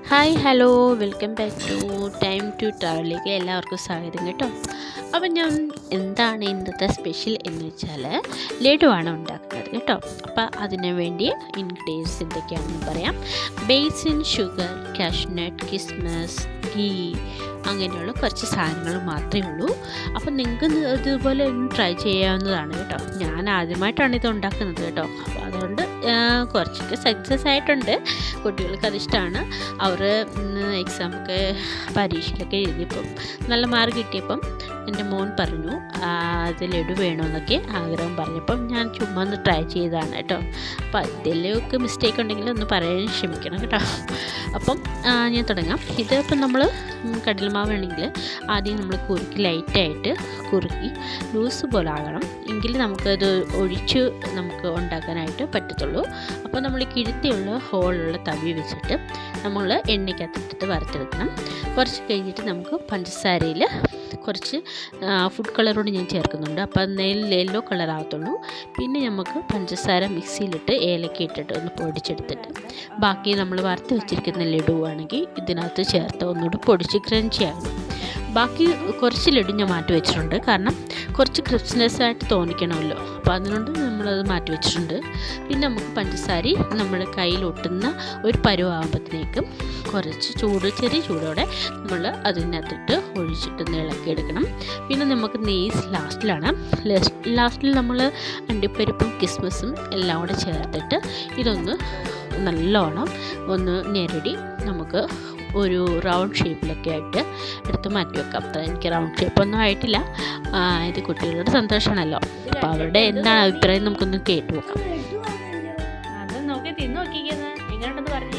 Hi hello welcome back to time to ട്രാവലിലേക്ക് എല്ലാവർക്കും സ്വാഗതം കേട്ടോ. അപ്പം ഞാൻ എന്താണ് ഇന്നത്തെ സ്പെഷ്യൽ എന്ന് വെച്ചാൽ ലഡുവാണ് ഉണ്ടാക്കുന്നത് കേട്ടോ. അപ്പോൾ അതിന് വേണ്ടി ഇൻഗ്രീഡിയൻസ് എന്തൊക്കെയാണെന്ന് പറയാം. Basin, sugar, cashew nut, kismis, ghee, അങ്ങനെയുള്ള കുറച്ച് സാധനങ്ങൾ മാത്രമേ ഉള്ളൂ. അപ്പം നിങ്ങൾക്ക് ഇതുപോലെ ഒന്ന് ട്രൈ ചെയ്യാവുന്നതാണ് കേട്ടോ. ഞാൻ ആദ്യമായിട്ടാണ് ഇത് ഉണ്ടാക്കുന്നത് കേട്ടോ. അപ്പോൾ അതുകൊണ്ട് കുറച്ചൊക്കെ സക്സസ് ആയിട്ടുണ്ട്. കുട്ടികൾക്ക് അതിഷ്ടമാണ്. അവർ എക്സാമൊക്കെ പരീക്ഷയിലൊക്കെ എഴുതിയപ്പം നല്ല മാർക്ക് കിട്ടിയപ്പം എൻ്റെ മോൻ പറഞ്ഞു അത് ലഡു വേണമെന്നൊക്കെ ആഗ്രഹം പറഞ്ഞപ്പം ഞാൻ ചുമ്മാ ഒന്ന് ട്രൈ ചെയ്തതാണ് കേട്ടോ. അപ്പോൾ അതിലൊക്കെ മിസ്റ്റേക്ക് ഉണ്ടെങ്കിൽ ഒന്ന് പറയാൻ ക്ഷമിക്കണം കേട്ടോ. അപ്പം ഞാൻ തുടങ്ങാം. ഇതിപ്പം നമ്മൾ കടലമാവ് ആണെങ്കിൽ ആദ്യം നമ്മൾ കുറുക്കി ലൈറ്റായിട്ട് കുറുക്കി ലൂസ് പോലെ ആകണം. എങ്കിൽ നമുക്കത് ഒഴിച്ച് നമുക്ക് ഉണ്ടാക്കാനായിട്ട് പറ്റത്തുള്ളൂ. അപ്പോൾ നമ്മൾ കിഴുത്തിയുള്ള ഹോളുള്ള തവി വെച്ചിട്ട് നമ്മൾ എണ്ണയ്ക്കകത്തിട്ടിട്ട് വറുത്തെടുക്കണം. കുറച്ച് കഴിഞ്ഞിട്ട് നമുക്ക് പഞ്ചസാരയിൽ കുറച്ച് ഫുഡ് കളറോട് ഞാൻ ചേർക്കുന്നുണ്ട്. അപ്പോൾ അത് യെല്ലോ കളർ ആകത്തുള്ളൂ. പിന്നെ നമുക്ക് പഞ്ചസാര മിക്സിയിലിട്ട് ഏലക്ക ഇട്ടിട്ട് ഒന്ന് പൊടിച്ചെടുത്തിട്ട് ബാക്കി നമ്മൾ വറുത്ത് വെച്ചിരിക്കുന്ന ലഡു ആണെങ്കിൽ ഇതിനകത്ത് ചേർത്ത് ഒന്നുകൂടി പൊടിച്ച് ക്രഞ്ചി ആകണം. ബാക്കി കുറച്ച് ലഡു ഞാൻ മാറ്റി വെച്ചിട്ടുണ്ട്. കാരണം കുറച്ച് ക്രിസ്പ്നെസ് ആയിട്ട് തോന്നിക്കണമല്ലോ. അപ്പോൾ അതിനുകൊണ്ട് നമ്മളത് മാറ്റി വെച്ചിട്ടുണ്ട്. പിന്നെ നമുക്ക് പഞ്ചസാര നമ്മുടെ കയ്യിൽ ഒട്ടുന്ന ഒരു പരുവാകുമ്പോഴത്തേക്കും കുറച്ച് ചെറിയ ചൂടോടെ നമ്മൾ അതിനകത്തിട്ട് ഒഴിച്ചിട്ടൊന്ന് ഇളക്കിയെടുക്കണം. പിന്നെ നമുക്ക് നെയ്യ് ലാസ്റ്റിൽ നമ്മൾ അണ്ടിപ്പരിപ്പും കിസ്മസും എല്ലാം കൂടെ ചേർത്തിട്ട് ഇതൊന്ന് നല്ലോണം ഒന്ന് ഞെരടി നമുക്ക് ഒരു റൗണ്ട് ഷേപ്പിലൊക്കെ ആയിട്ട് എടുത്ത് മാറ്റി വെക്കാം. അപ്പോൾ എനിക്ക് റൗണ്ട് ഷേപ്പൊന്നും ആയിട്ടില്ല. ഇത് കുട്ടികളുടെ സന്തോഷമാണല്ലോ. അപ്പോൾ അവരുടെ എന്താണ് അഭിപ്രായം നമുക്കൊന്ന് കേട്ടു നോക്കാം. അത് നോക്കി തിന്ന് നോക്കിക്കുന്നത് എങ്ങനെയുണ്ടെന്ന് പറഞ്ഞു.